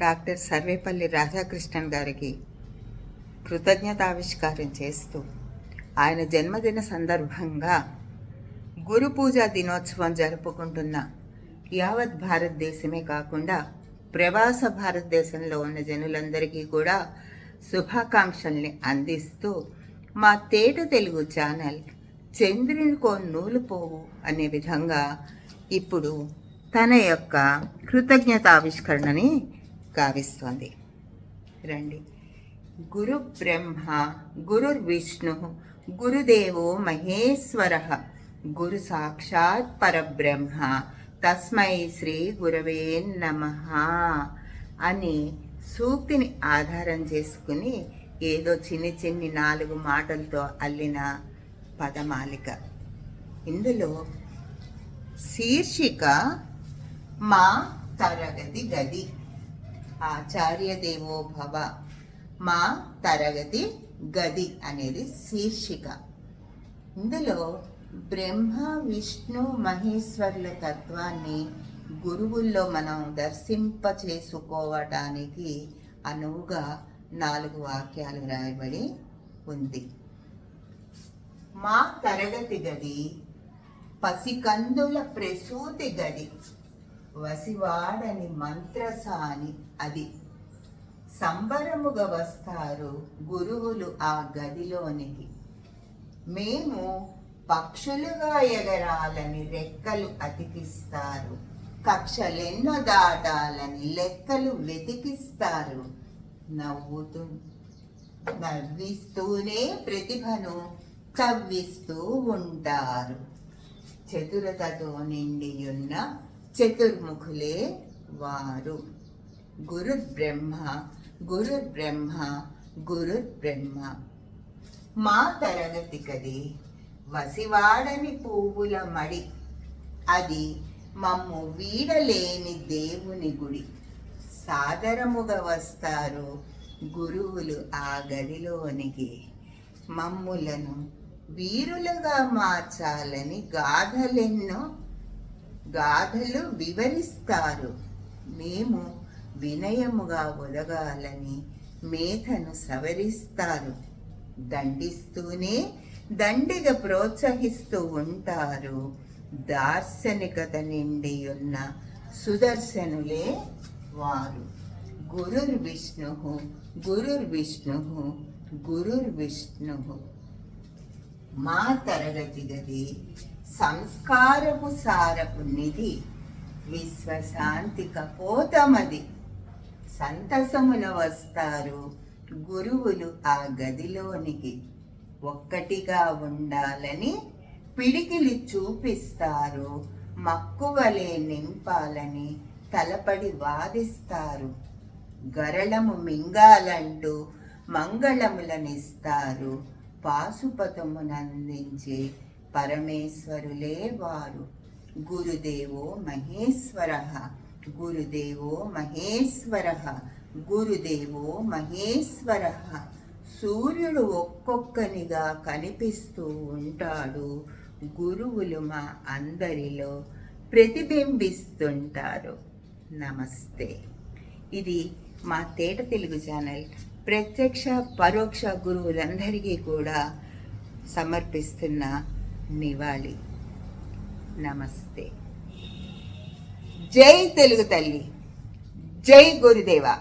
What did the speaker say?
Doctor Sarvepalli Radhakrishnan గారికి కృతజ్ఞతావిష్కారం చేస్తూ ఆయన జన్మదిన సందర్భంగా గురు పూజా దినోత్సవం జరుపుకుంటున్న యావత్ భారతదేశమే కాకుండా ప్రవాస భారతదేశంలో ఉన్న జనులందరికీ కూడా శుభాకాంక్షల్ని అందిస్తూ మా తేట తెలుగు ఛానల్ చంద్రునికో నూలు పోవు అనే విధంగా ఇప్పుడు తన యొక్క కృతజ్ఞతావిష్కరణని గావిస్తోంది. రండి. గురు బ్రహ్మ గురుర్విష్ణు గురుదేవో మహేశ్వర గురు సాక్షాత్ పరబ్రహ్మ తస్మై శ్రీ గురవే నమః అని సూక్తిని ఆధారం చేసుకుని ఏదో చిన్ని 4 మాటలతో అల్లిన పదమాలిక. ఇందులో శీర్షిక మా తరగతి గది. ఆచార్య దేవో భవ, మా తరగతి గది అనేది శీర్షిక. ఇందులో బ్రహ్మ విష్ణు మహేశ్వరుల తత్వాన్ని గురువుల్లో మనం దర్శింపచేసుకోవటానికి అనువుగా 4 వాక్యాలు రాయబడి ఉంది. మా తరగతి గది పసికందుల ప్రసూతి గది, వసివాడని మంత్రసాని అది. సంబరముగా వస్తారు గురువులు ఆ గదిలోనికి. మేము పక్షులుగా ఎగరాలని రెక్కలు అతికిస్తారు, కక్షలెన్నో దాటాలని లెక్కలు వెతికిస్తారు. నవ్విస్తూనే ప్రతిభను కవ్విస్తూ ఉంటారు. చతురతతో నిండియున్న చతుర్ముఖులే వారు. గురుర్బ్రహ్మ గురుర్బ్రహ్మ గురుర్బ్రహ్మ. మా తరగతి గది వసివాడని పువ్వుల మడి, అది మమ్ము వీడలేని దేవుని గుడి. సాదరముగా వస్తారు గురువులు ఆ గదిలోనికి. మమ్ములను వీరులుగా మార్చాలని గాథలు వివరిస్తారు. మేము వినయముగా ఒదగాలని మేధను సవరిస్తారు. దండిస్తూనే దండిగా ప్రోత్సహిస్తూ ఉంటారు. దార్శనికత నిండి ఉన్న సుదర్శనులే వారు. గురుర్విష్ణు గురుర్విష్ణు గురుర్విష్ణు. మా తరగతి గది సంస్కారపు సారపు నిధి, విశ్వశాంతి కపోతమది. సంతసమున వస్తారు గురువులు ఆ గదిలోనికి. ఒక్కటిగా ఉండాలని పిడికిలి చూపిస్తారు. మక్కువలే నింపాలని తలపడి వాదిస్తారు. గరళము మింగాలంటూ మంగళములనిస్తారు. పాశుపతమునందించే పరమేశ్వరులే వారు. గురుదేవో మహేశ్వర గురుదేవో మహేశ్వర గురుదేవో మహేశ్వర. సూర్యుడు ఒక్కొక్కనిగా కనిపిస్తూ ఉంటాడు. గురువులు మా అందరిలో ప్రతిబింబిస్తుంటారు. నమస్తే. ఇది మా తేట తెలుగు ఛానల్ ప్రత్యక్ష పరోక్ష గురువులందరికీ కూడా సమర్పిస్తున్న నివాళి. నమస్తే. జై తెలుగు తల్లి, జై గురుదేవా.